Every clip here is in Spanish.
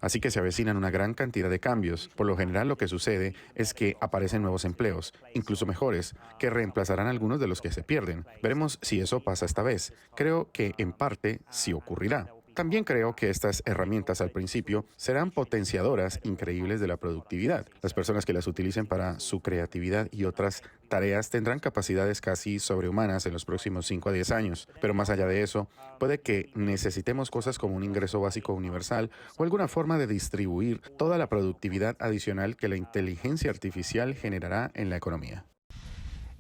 Así que se avecinan una gran cantidad de cambios. Por lo general lo que sucede es que aparecen nuevos empleos, incluso mejores, que reemplazarán algunos de los que se pierden. Veremos si eso pasa esta vez. Creo que en parte sí ocurrirá. También creo que estas herramientas al principio serán potenciadoras increíbles de la productividad. Las personas que las utilicen para su creatividad y otras tareas tendrán capacidades casi sobrehumanas en los próximos 5 a 10 años. Pero más allá de eso, puede que necesitemos cosas como un ingreso básico universal o alguna forma de distribuir toda la productividad adicional que la inteligencia artificial generará en la economía.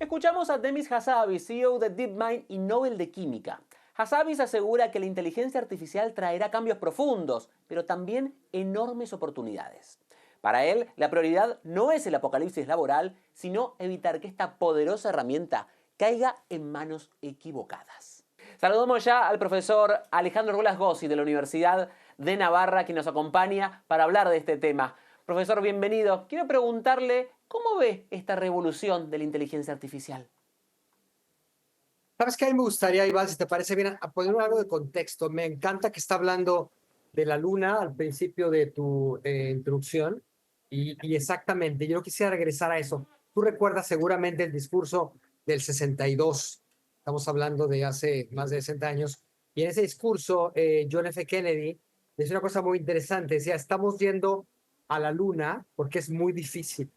Escuchamos a Demis Hassabis, CEO de DeepMind y Nobel de Química. Hassabis asegura que la inteligencia artificial traerá cambios profundos, pero también enormes oportunidades. Para él, la prioridad no es el apocalipsis laboral, sino evitar que esta poderosa herramienta caiga en manos equivocadas. Saludamos ya al profesor Alejandro Rulas Gossi de la Universidad de Navarra, que nos acompaña para hablar de este tema. Profesor, bienvenido. Quiero preguntarle, ¿cómo ve esta revolución de la inteligencia artificial? Sabes que a mí me gustaría, Iván, si te parece bien, a poner algo de contexto. Me encanta que está hablando de la luna al principio de tu introducción y exactamente, yo quisiera regresar a eso. Tú recuerdas seguramente el discurso del 62. Estamos hablando de hace más de 60 años, y en ese discurso John F. Kennedy decía una cosa muy interesante. Decía, estamos yendo a la luna porque es muy difícil.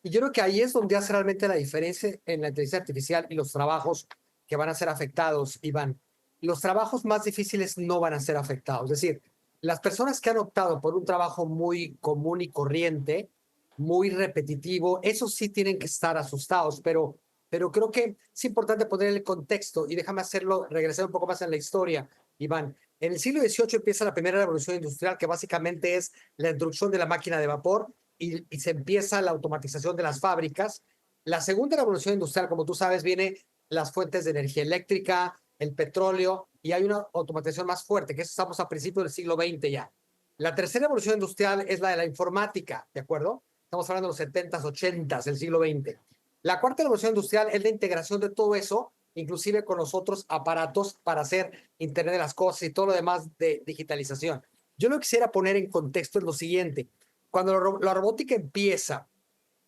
Y yo creo que ahí es donde hace realmente la diferencia en la inteligencia artificial y los trabajos que van a ser afectados, Iván. Los trabajos más difíciles no van a ser afectados. Es decir, las personas que han optado por un trabajo muy común y corriente, muy repetitivo, esos sí tienen que estar asustados, pero creo que es importante poner el contexto y déjame hacerlo, regresar un poco más en la historia, Iván. En el siglo XVIII empieza la primera revolución industrial, que básicamente es la introducción de la máquina de vapor y se empieza la automatización de las fábricas. La segunda revolución industrial, como tú sabes, viene las fuentes de energía eléctrica, el petróleo, y hay una automatización más fuerte, que eso estamos a principios del siglo XX ya. La tercera revolución industrial es la de la informática, ¿de acuerdo? Estamos hablando de los 70s, 80s, del siglo XX. La cuarta revolución industrial es la integración de todo eso, inclusive con los otros aparatos para hacer Internet de las cosas y todo lo demás de digitalización. Yo lo que quisiera poner en contexto es lo siguiente. Cuando la robótica empieza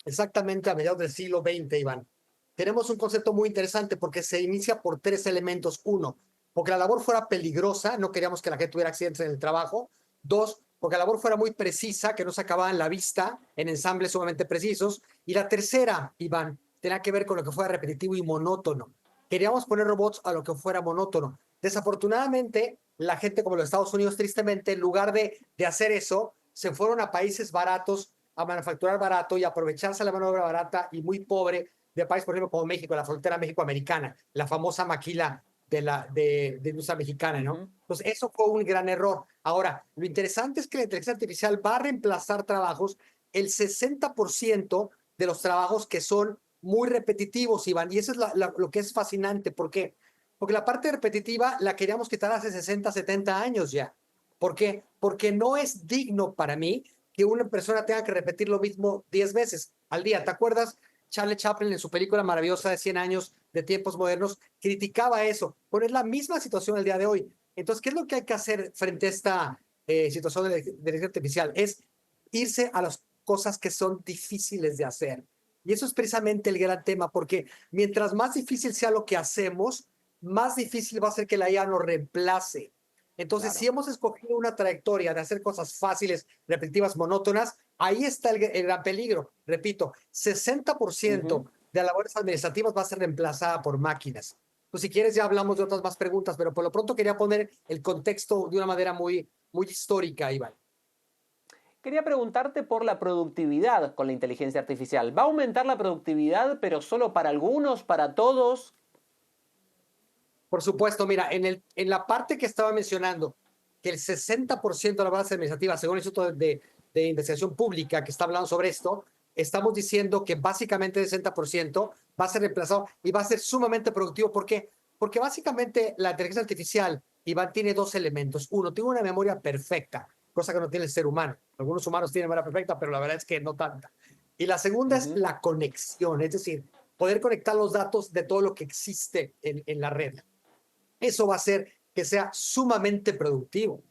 exactamente a mediados del siglo XX, Iván, tenemos un concepto muy interesante porque se inicia por tres elementos. Uno, porque la labor fuera peligrosa, no queríamos que la gente tuviera accidentes en el trabajo. Dos, porque la labor fuera muy precisa, que no se acababa en la vista, en ensambles sumamente precisos. Y la tercera, Iván, tenía que ver con lo que fuera repetitivo y monótono. Queríamos poner robots a lo que fuera monótono. Desafortunadamente, la gente como los Estados Unidos, tristemente, en lugar de hacer eso, se fueron a países baratos a manufacturar barato y aprovecharse la mano de obra barata y muy pobre de países, por ejemplo, como México, la frontera México-americana, la famosa maquila de industria mexicana, ¿no? Entonces, eso fue un gran error. Ahora, lo interesante es que la inteligencia artificial va a reemplazar trabajos, el 60% de los trabajos que son muy repetitivos, Iván, y eso es lo que es fascinante. ¿Por qué? Porque la parte repetitiva la queríamos quitar hace 60, 70 años ya. ¿Por qué? Porque no es digno para mí que una persona tenga que repetir lo mismo 10 veces al día. ¿Te acuerdas? Charlie Chaplin en su película maravillosa de 100 años de tiempos modernos criticaba eso. Pero es la misma situación el día de hoy. Entonces, ¿qué es lo que hay que hacer frente a esta situación de inteligencia artificial? Es irse a las cosas que son difíciles de hacer. Y eso es precisamente el gran tema, porque mientras más difícil sea lo que hacemos, más difícil va a ser que la IA nos reemplace. Entonces, si Claro. hemos escogido una trayectoria de hacer cosas fáciles, repetitivas, monótonas, ahí está el gran peligro. Repito, 60% de las labores administrativas va a ser reemplazada por máquinas. Pues si quieres ya hablamos de otras más preguntas, pero por lo pronto quería poner el contexto de una manera muy histórica, Iván. Quería preguntarte por la productividad con la inteligencia artificial. ¿Va a aumentar la productividad, pero solo para algunos, para todos? Por supuesto, mira, en la parte que estaba mencionando, que el 60% de la base administrativa, según el Instituto de Investigación Pública que está hablando sobre esto, estamos diciendo que básicamente el 60% va a ser reemplazado y va a ser sumamente productivo. ¿Por qué? Porque básicamente la inteligencia artificial, Iván, tiene dos elementos. Uno, tiene una memoria perfecta, cosa que no tiene el ser humano. Algunos humanos tienen memoria perfecta, pero la verdad es que no tanta. Y la segunda es la conexión, es decir, poder conectar los datos de todo lo que existe en la red. Eso va a hacer que sea sumamente productivo,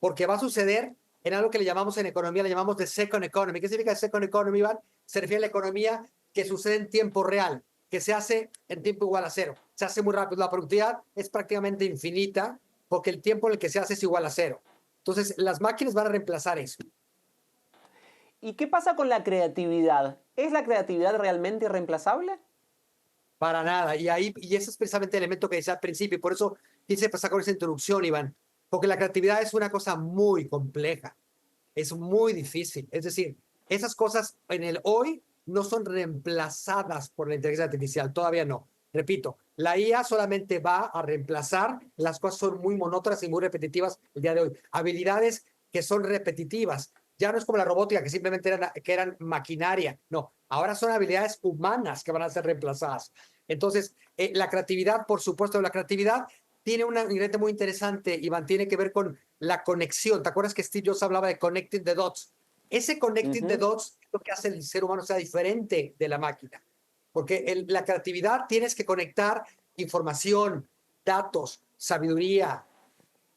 porque va a suceder en algo que le llamamos en economía, le llamamos the second economy. ¿Qué significa second economy, Iván? Se refiere a la economía que sucede en tiempo real, que se hace en tiempo igual a cero. Se hace muy rápido. La productividad es prácticamente infinita porque el tiempo en el que se hace es igual a cero. Entonces, las máquinas van a reemplazar eso. ¿Y qué pasa con la creatividad? ¿Es la creatividad realmente irreemplazable? Para nada. Y ese es precisamente el elemento que decía al principio. Y por eso quise pasar con esa introducción, Iván. Porque la creatividad es una cosa muy compleja. Es muy difícil. Es decir, esas cosas en el hoy no son reemplazadas por la inteligencia artificial. Todavía no. Repito, la IA solamente va a reemplazar las cosas son muy monótonas y muy repetitivas el día de hoy. Habilidades que son repetitivas. Ya no es como la robótica, que simplemente eran maquinaria. No, ahora son habilidades humanas que van a ser reemplazadas. Entonces, la creatividad, por supuesto, la creatividad tiene un ingrediente muy interesante, Iván, tiene que ver con la conexión. ¿Te acuerdas que Steve Jobs hablaba de connecting the dots? Ese connecting the dots es lo que hace el ser humano sea diferente de la máquina. Porque la creatividad tienes que conectar información, datos, sabiduría,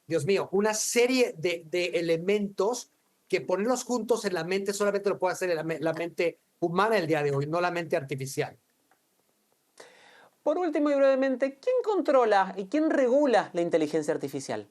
Dios mío, una serie de elementos que ponerlos juntos en la mente solamente lo puede hacer la mente humana el día de hoy, no la mente artificial. Por último y brevemente, ¿quién controla y quién regula la inteligencia artificial?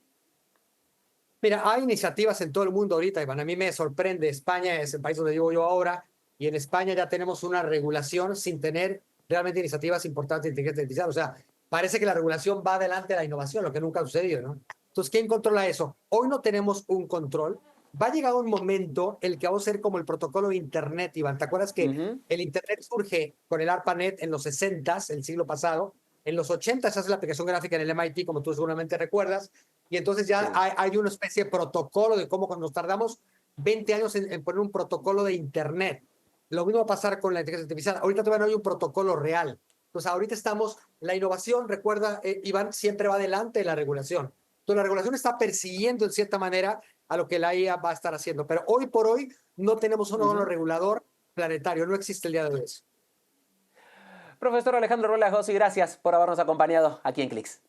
Mira, hay iniciativas en todo el mundo ahorita, Iván. A mí me sorprende. España es el país donde vivo yo ahora, y en España ya tenemos una regulación sin tener realmente iniciativas importantes de inteligencia artificial. O sea, parece que la regulación va adelante de la innovación, lo que nunca ha sucedido, ¿no? Entonces, ¿quién controla eso? Hoy no tenemos un control. Va a llegar un momento en el que vamos a ser como el protocolo de Internet, Iván. ¿Te acuerdas que el Internet surge con el ARPANET en los 60s, el siglo pasado? En los 80 se hace la aplicación gráfica en el MIT, como tú seguramente recuerdas, y entonces ya hay una especie de protocolo de cómo nos tardamos 20 años en poner un protocolo de Internet. Lo mismo va a pasar con la inteligencia artificial. Ahorita todavía no hay un protocolo real. Entonces, ahorita estamos, la innovación, recuerda, Iván, siempre va adelante de la regulación. Entonces, la regulación está persiguiendo, en cierta manera, a lo que la IA va a estar haciendo. Pero hoy por hoy no tenemos un órgano regulador planetario. No existe el día de hoy eso. Profesor Alejandro Ruelas Gossi, gracias por habernos acompañado aquí en Clix.